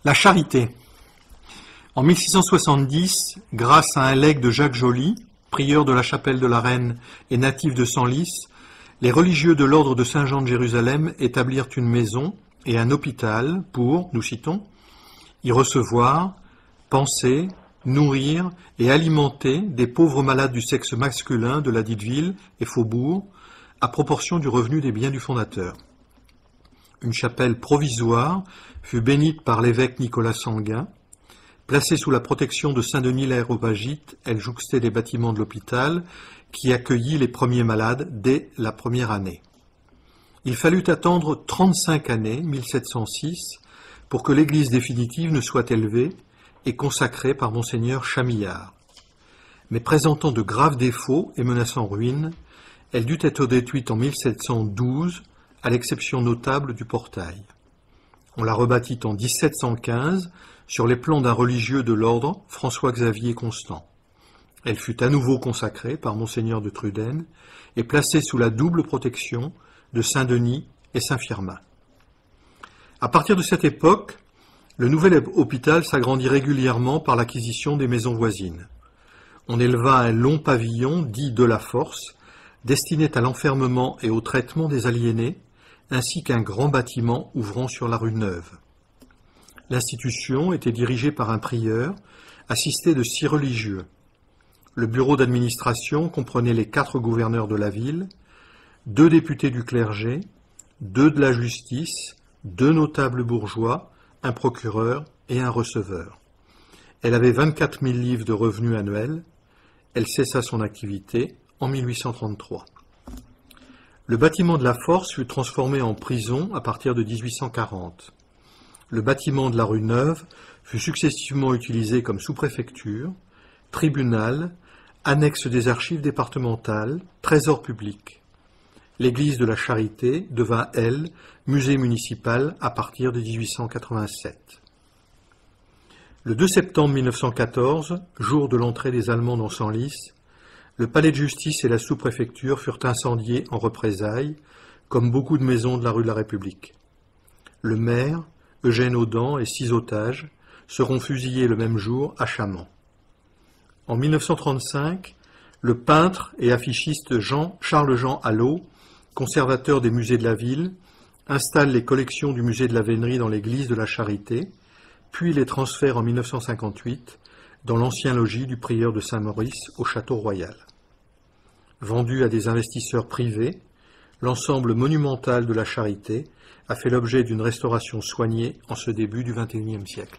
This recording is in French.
La charité. En 1670, grâce à un legs de Jacques Joly, prieur de la chapelle de la Reine et natif de Senlis, les religieux de l'ordre de Saint-Jean de Jérusalem établirent une maison et un hôpital pour, nous citons, y recevoir, panser, nourrir et alimenter des pauvres malades du sexe masculin de la dite ville et faubourg, à proportion du revenu des biens du fondateur. Une chapelle provisoire fut bénite par l'évêque Nicolas Sanguin. Placée sous la protection de Saint-Denis l'Aréopagite, elle jouxtait les bâtiments de l'hôpital qui accueillit les premiers malades dès la première année. Il fallut attendre 35 années, 1706, pour que l'église définitive ne soit élevée et consacrée par Monseigneur Chamillard. Mais présentant de graves défauts et menaçant ruine, elle dut être détruite en 1712, à l'exception notable du portail. On la rebâtit en 1715 sur les plans d'un religieux de l'ordre, François-Xavier Constant. Elle fut à nouveau consacrée par Monseigneur de Truden et placée sous la double protection de Saint-Denis et Saint-Firmin. À partir de cette époque, le nouvel hôpital s'agrandit régulièrement par l'acquisition des maisons voisines. On éleva un long pavillon dit de la Force, destiné à l'enfermement et au traitement des aliénés, ainsi qu'un grand bâtiment ouvrant sur la rue Neuve. L'institution était dirigée par un prieur, assisté de 6 religieux. Le bureau d'administration comprenait les 4 gouverneurs de la ville, 2 députés du clergé, 2 de la justice, 2 notables bourgeois, un procureur et un receveur. Elle avait 24 000 livres de revenus annuels. Elle cessa son activité en 1833. Le bâtiment de la Force fut transformé en prison à partir de 1840. Le bâtiment de la rue Neuve fut successivement utilisé comme sous-préfecture, tribunal, annexe des archives départementales, trésor public. L'église de la Charité devint, elle, musée municipal à partir de 1887. Le 2 septembre 1914, jour de l'entrée des Allemands dans Senlis, le palais de justice et la sous-préfecture furent incendiés en représailles, comme beaucoup de maisons de la rue de la République. Le maire, Eugène Audan et 6 otages seront fusillés le même jour à Chamans. En 1935, le peintre et affichiste Charles-Jean Allot, conservateur des musées de la ville, installe les collections du musée de la Vénerie dans l'église de la Charité, puis les transfère en 1958 dans l'ancien logis du prieur de Saint-Maurice au Château Royal. Vendu à des investisseurs privés, l'ensemble monumental de la Charité a fait l'objet d'une restauration soignée en ce début du XXIe siècle.